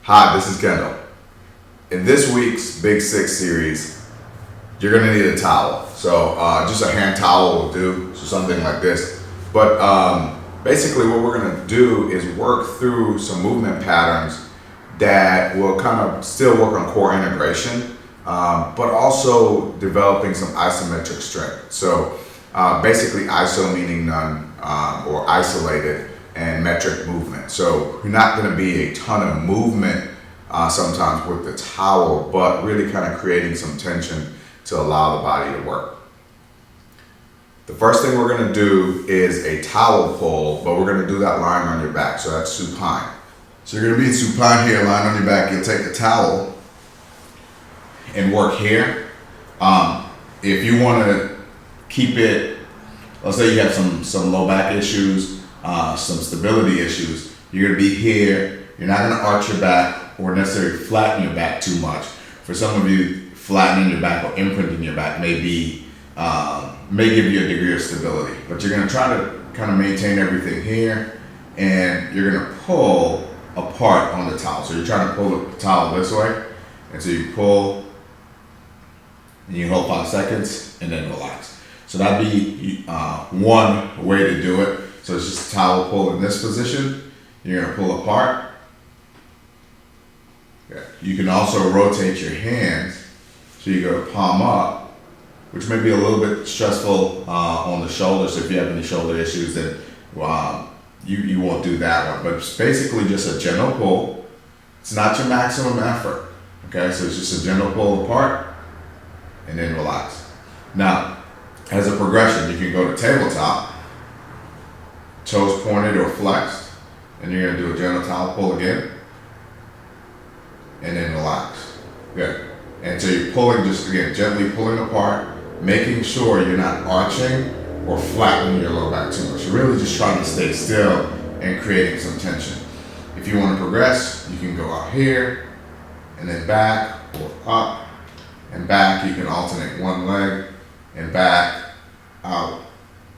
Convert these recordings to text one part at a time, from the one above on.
Hi, this is Kendall. In this week's Big Six series, you're gonna need a towel. So just a hand towel will do, so something like this. But basically what we're gonna do is work through some movement patterns that will kind of still work on core integration, but also developing some isometric strength. So basically iso meaning none or isolated, and metric movement. So you're not gonna be a ton of movement sometimes with the towel, but really kind of creating some tension to allow the body to work. The first thing we're gonna do is a towel pull, but we're gonna do that lying on your back, so that's supine. So you're gonna be in supine here, lying on your back. You'll take the towel and work here. If you wanna keep it, let's say you have some low back issues, some stability issues, you're gonna be here. You're not gonna arch your back or necessarily flatten your back too much. For some of you, flattening your back or imprinting your back may give you a degree of stability, but you're gonna try to kind of maintain everything here, and you're gonna pull apart on the towel. So you're trying to pull the towel this way, and so you pull, and you hold 5 seconds, and then relax. So that'd be one way to do it. So it's just a towel pull in this position. You're gonna pull apart. Yeah. You can also rotate your hands. So you go palm up, which may be a little bit stressful on the shoulders. If you have any shoulder issues, then you won't do that one. But it's basically just a gentle pull. It's not your maximum effort. Okay, so it's just a gentle pull apart, and then relax. Now, as a progression, you can go to tabletop, toes pointed or flexed, and you're gonna do a gentle towel pull again, and then relax. Good. And so you're pulling, just again, gently pulling apart, making sure you're not arching or flattening your low back too much. You're really just trying to stay still and creating some tension. If you want to progress, you can go out here and then back, or up and back. You can alternate one leg and back, out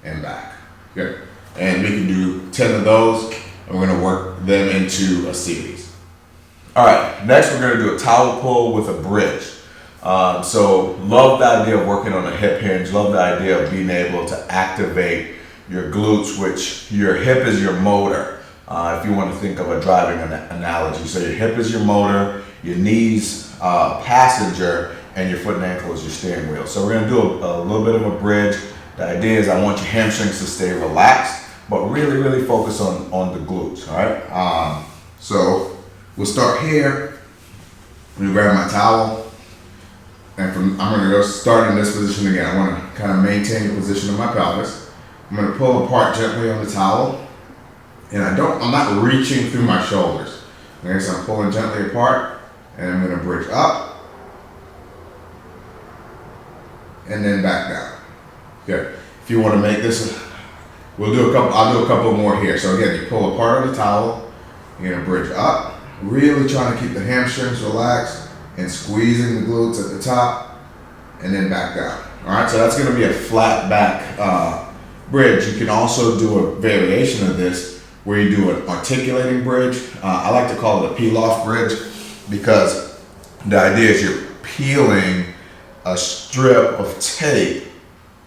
and back. Good. And we can do 10 of those, and we're gonna work them into a series. All right, next we're gonna do a towel pull with a bridge. So love the idea of working on a hip hinge, love the idea of being able to activate your glutes, which your hip is your motor. If you want to think of a driving analogy. So your hip is your motor, your knees passenger, and your foot and ankle is your steering wheel. So we're gonna do a little bit of a bridge. The idea is I want your hamstrings to stay relaxed, but really focus on the glutes, all right? So we'll start here. I'm gonna grab my towel, and I'm gonna go start in this position again. I wanna kind of maintain the position of my pelvis. I'm gonna pull apart gently on the towel, and I'm not reaching through my shoulders. Okay, so I'm pulling gently apart, and I'm gonna bridge up, and then back down. Good. If you wanna make this, I'll do a couple more here. So again, you pull apart on the towel, you're gonna bridge up, really trying to keep the hamstrings relaxed and squeezing the glutes at the top, and then back down. All right, so that's gonna be a flat back bridge. You can also do a variation of this where you do an articulating bridge. I like to call it a peel-off bridge, because the idea is you're peeling a strip of tape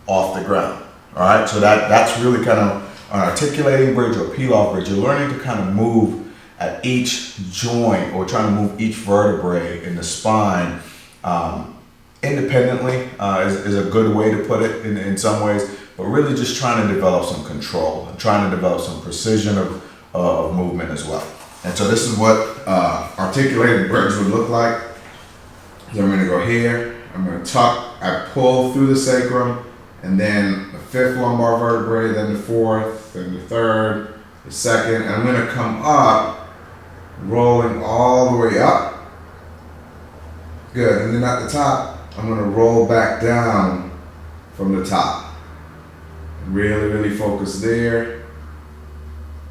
off the ground. All right, so that's really kind of an articulating bridge or peel-off bridge. You're learning to kind of move at each joint, or trying to move each vertebrae in the spine independently is a good way to put it in some ways, but really just trying to develop some control, trying to develop some precision of movement as well. And so this is what articulated bridge would look like. So I'm gonna go here, I'm gonna tuck, I pull through the sacrum, and then the 5th lumbar vertebrae, then the 4th, then the 3rd, the 2nd, and I'm gonna come up, rolling all the way up. Good, and then at the top, I'm gonna roll back down from the top. Really focus there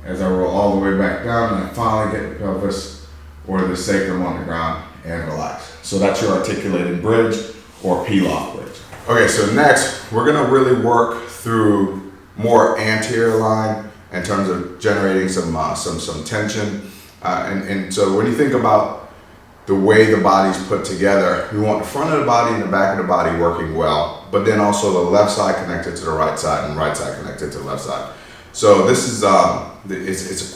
as I roll all the way back down, and I finally get the pelvis or the sacrum on the ground and relax. So that's your articulated bridge or peel-off bridge. Okay, so next, we're gonna really work through more anterior line in terms of generating some tension. And so when you think about the way the body's put together. We want the front of the body and the back of the body working well, but then also the left side connected to the right side and right side connected to the left side. So this is,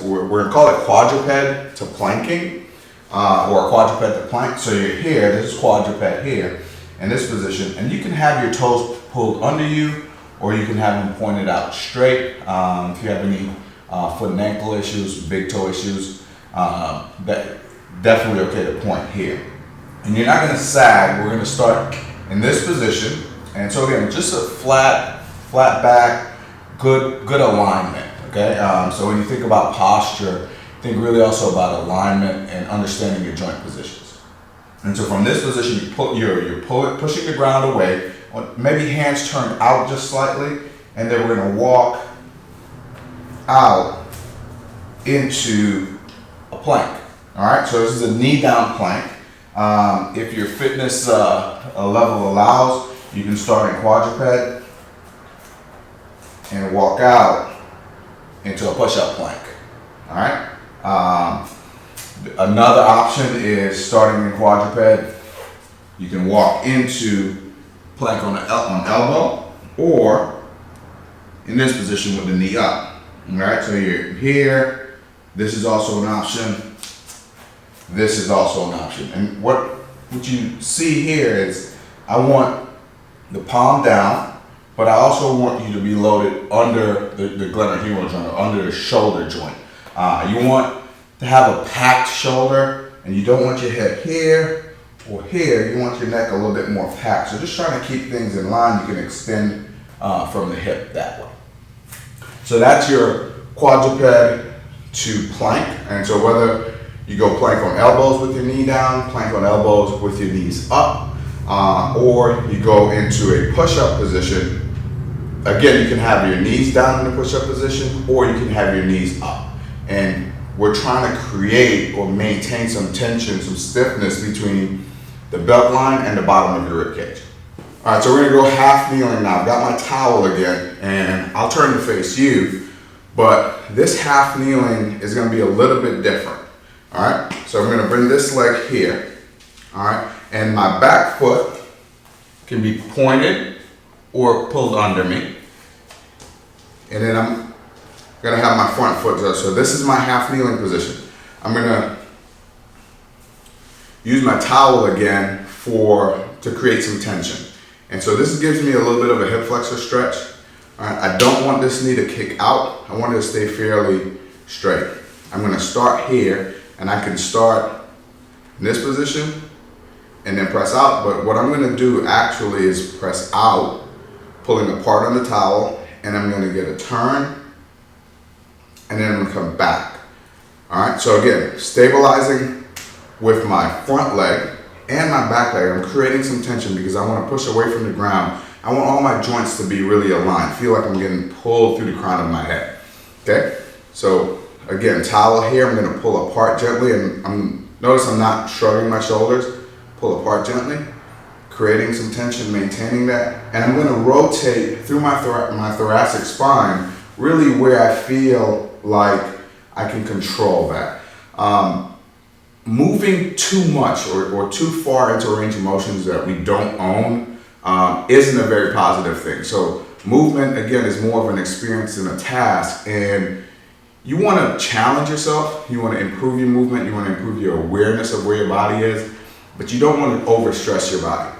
we're gonna call it quadruped to planking, or quadruped to plank. So you're here, this is quadruped here, in this position, and you can have your toes pulled under you, or you can have them pointed out straight. If you have any foot and ankle issues, big toe issues, that definitely okay to point here. And you're not gonna sag. We're gonna start in this position. And so again, just a flat back, good alignment, okay? So when you think about posture, think really also about alignment and understanding your joint positions. And so from this position, you're pushing the ground away, maybe hands turned out just slightly, and then we're gonna walk out into a plank. All right, so this is a knee down plank. If your fitness level allows, you can start in quadruped and walk out into a push-up plank. All right. Another option is starting in quadruped. You can walk into plank on elbow, or in this position with the knee up. All right, so you're here. This is also an option. This is also an option. And what you see here is I want the palm down, but I also want you to be loaded under the glenohumeral joint, or under the shoulder joint. You want to have a packed shoulder, and you don't want your head here or here. You want your neck a little bit more packed. So just trying to keep things in line. You can extend from the hip that way. So that's your quadruped to plank. And so whether you go plank on elbows with your knee down, plank on elbows with your knees up, or you go into a push-up position. Again, you can have your knees down in the push-up position, or you can have your knees up. And we're trying to create or maintain some tension, some stiffness between the belt line and the bottom of your rib cage. All right, so we're gonna go half kneeling now. I've got my towel again, and I'll turn to face you, but this half kneeling is gonna be a little bit different. All right, so I'm gonna bring this leg here, all right, and my back foot can be pointed or pulled under me. And then I'm gonna have my front foot just, so this is my half kneeling position. I'm gonna use my towel again to create some tension. And so this gives me a little bit of a hip flexor stretch. All right, I don't want this knee to kick out. I want it to stay fairly straight. I'm gonna start here, and I can start in this position and then press out, but what I'm gonna do actually is press out, pulling apart on the towel, and I'm gonna get a turn, and then I'm gonna come back. All right, so again, stabilizing with my front leg and my back leg. I'm creating some tension because I wanna push away from the ground. I want all my joints to be really aligned, feel like I'm getting pulled through the crown of my head, okay? So again, towel here, I'm gonna pull apart gently, and notice I'm not shrugging my shoulders. Pull apart gently, creating some tension, maintaining that. And I'm gonna rotate through my thoracic spine, really where I feel like I can control that. Moving too much or too far into a range of motions that we don't own isn't a very positive thing. So movement, again, is more of an experience than a task. And you want to challenge yourself, you want to improve your movement, you want to improve your awareness of where your body is, but you don't want to overstress your body.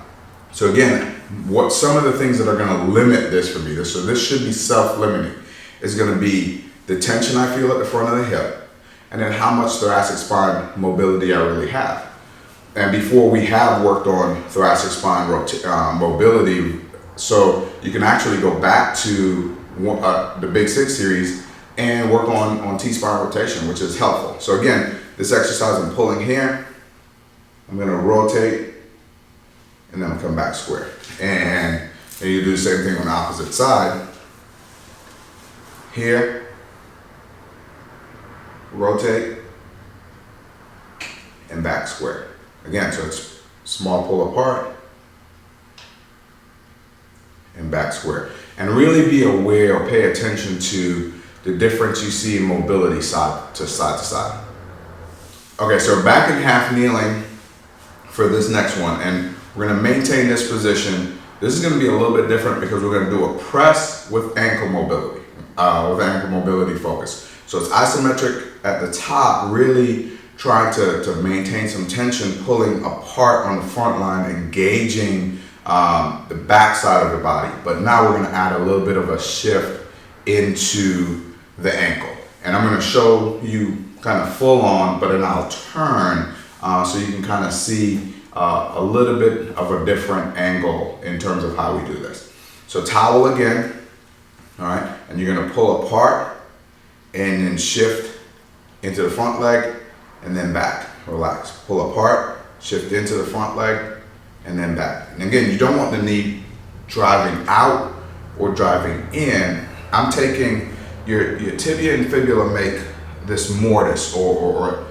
So again, what some of the things that are going to limit this for me, so this should be self-limiting, is going to be the tension I feel at the front of the hip, and then how much thoracic spine mobility I really have. And before we have worked on thoracic spine mobility, so you can actually go back to the Big Six series and work on T-spine rotation, which is helpful. So again, this exercise I'm pulling here, I'm gonna rotate, and then I'll come back square. And you do the same thing on the opposite side. Here, rotate, and back square. Again, so it's small pull apart, and back square. And really be aware or pay attention to the difference you see in mobility side to side to side. Okay, so back in half kneeling, for this next one. And we're gonna maintain this position. This is gonna be a little bit different because we're gonna do a press with ankle mobility, focus. So it's isometric at the top, really trying to maintain some tension, pulling apart on the front line, engaging the back side of the body. But now we're gonna add a little bit of a shift into the ankle. And I'm gonna show you kind of full on, but then I'll turn so you can kind of see a little bit of a different angle in terms of how we do this. So towel again, all right? And you're gonna pull apart and then shift into the front leg and then back. Relax. Pull apart, shift into the front leg and then back. And again, you don't want the knee driving out or driving in. I'm taking your tibia and fibula make this mortise or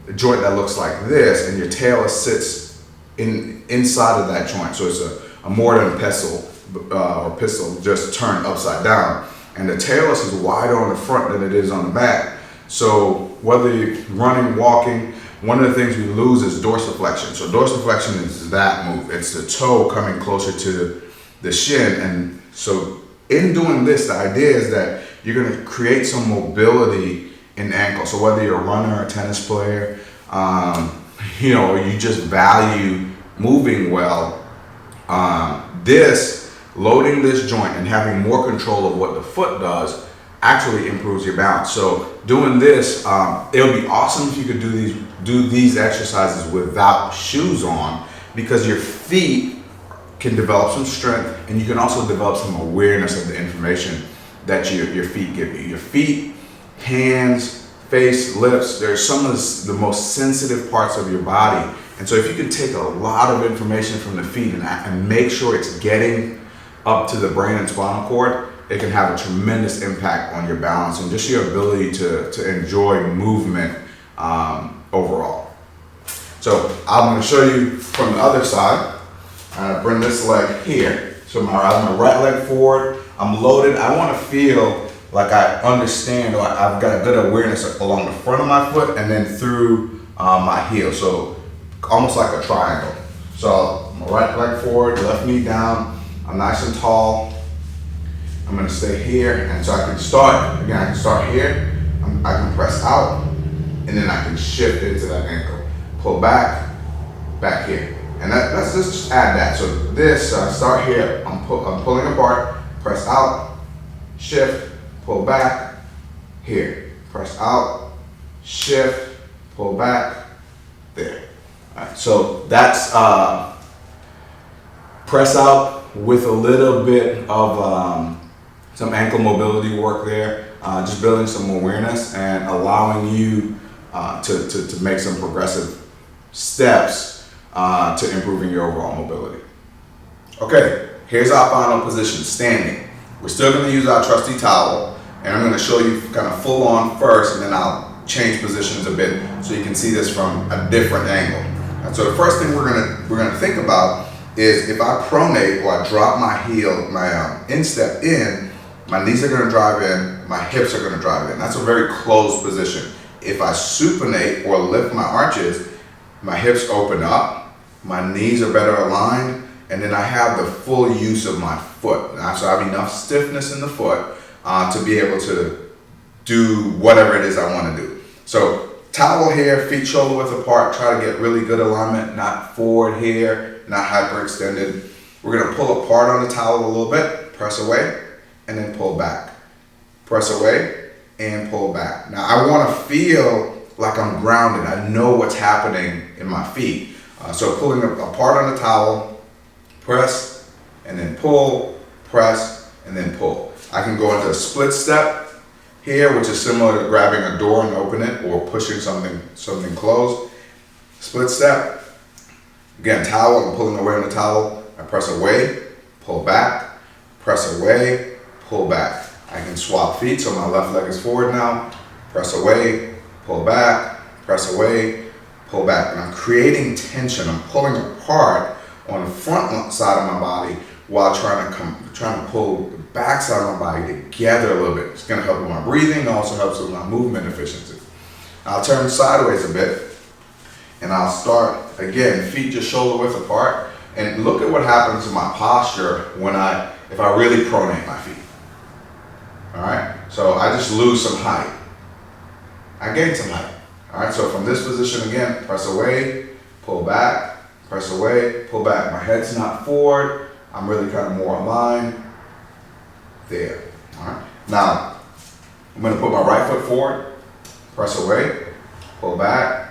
a joint that looks like this, and your talus sits inside of that joint. So it's a mortar and pestle or pestle just turned upside down. And the talus is wider on the front than it is on the back. So whether you're running, walking, one of the things we lose is dorsiflexion. So dorsiflexion is that move. It's the toe coming closer to the shin. And so in doing this, the idea is that you're gonna create some mobility in the ankle. So whether you're a runner or a tennis player, or you just value moving well, loading this joint and having more control of what the foot does actually improves your balance. So doing this, it would be awesome if you could do these exercises without shoes on, because your feet can develop some strength and you can also develop some awareness of the information that your feet give you. Your feet, hands, face, lips, they're some of the most sensitive parts of your body. And so if you can take a lot of information from the feet and make sure it's getting up to the brain and spinal cord, it can have a tremendous impact on your balance and just your ability to enjoy movement overall. So I'm going to show you from the other side. Bring this leg here. So I have my right leg forward. I'm loaded. I want to feel like I understand, or I've got a good awareness along the front of my foot and then through my heel. So almost like a triangle. So my right leg forward, left knee down. I'm nice and tall. I'm going to stay here, and so I can start, again, I can start here, I can press out, and then I can shift into that ankle. Pull back here. And let's just add that. So this, start here, I'm pulling apart, press out, shift, pull back, here. Press out, shift, pull back, there. All right, so that's press out with a little bit of some ankle mobility work there, just building some awareness and allowing you to make some progressive steps to improving your overall mobility. Okay, here's our final position, standing. We're still going to use our trusty towel, and I'm going to show you kind of full on first, and then I'll change positions a bit so you can see this from a different angle. And so the first thing we're going to think about is if I pronate or I drop my heel, my instep in, my knees are going to drive in, my hips are going to drive in. That's a very closed position. If I supinate or lift my arches, my hips open up, my knees are better aligned, and then I have the full use of my foot. So I have enough stiffness in the foot to be able to do whatever it is I want to do. So towel here, feet shoulder width apart, try to get really good alignment, not forward here, not hyperextended. We're going to pull apart on the towel a little bit, press away, and then pull back. Press away and pull back. Now I want to feel like I'm grounded. I know what's happening in my feet. So pulling apart on the towel, press, and then pull, press, and then pull. I can go into a split step here, which is similar to grabbing a door and open it, or pushing something closed. Split step. Again, towel, I'm pulling away on the towel. I press away, pull back, press away, pull back. I can swap feet, so my left leg is forward now. Press away, pull back, press away, pull back. And I'm creating tension. I'm pulling apart on the front side of my body while trying to pull the back side of my body together a little bit. It's going to help with my breathing, also helps with my movement efficiency. I'll turn sideways a bit, and and I'll start, again, feet just shoulder width apart, and look at what happens to my posture if I really pronate my feet. All right, so I just lose some height. I gain some height. All right, so from this position again, press away, pull back, press away, pull back. My head's not forward. I'm really kind of more aligned. There. All right. Now, I'm going to put my right foot forward, press away, pull back,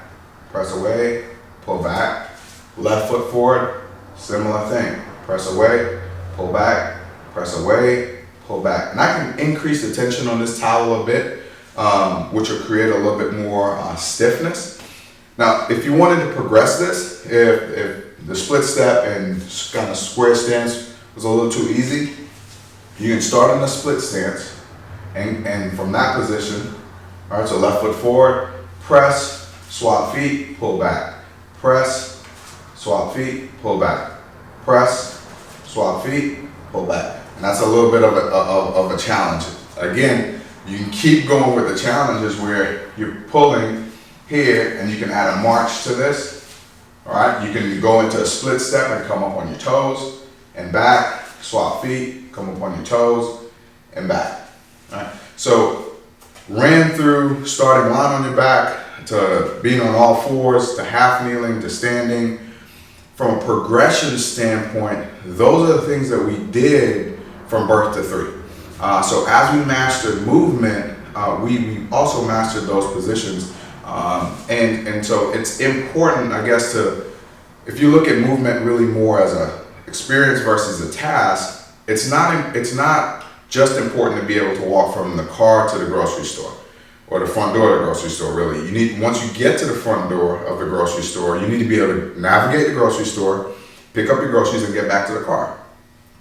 press away, pull back. Left foot forward, similar thing. Press away, pull back, press away, pull back. And I can increase the tension on this towel a bit, which will create a little bit more stiffness. Now, if you wanted to progress this, if the split step and kind of square stance was a little too easy, you can start in a split stance, and from that position, all right, so left foot forward, press, swap feet, pull back. Press, swap feet, pull back. Press, swap feet, pull back. And that's a little bit of a challenge. Again, you can keep going with the challenges where you're pulling here and you can add a march to this. All right, you can go into a split step and come up on your toes and back, swap feet, come up on your toes and back. All right, so ran through starting lying on your back to being on all fours to half kneeling to standing. From a progression standpoint, those are the things that we did from birth to 3. So as we mastered movement, we also mastered those positions. And so it's important, I guess, if you look at movement really more as an experience versus a task, it's not just important to be able to walk from the car to the grocery store or the front door of the grocery store, really. Once you get to the front door of the grocery store, you need to be able to navigate the grocery store, pick up your groceries, and get back to the car.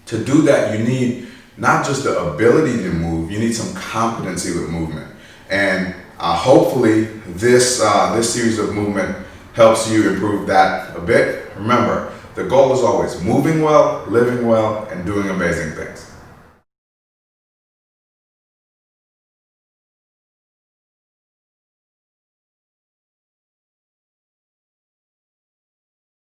To do that, you need not just the ability to move, you need some competency with movement. And hopefully this series of movement helps you improve that a bit. Remember, the goal is always moving well, living well, and doing amazing things.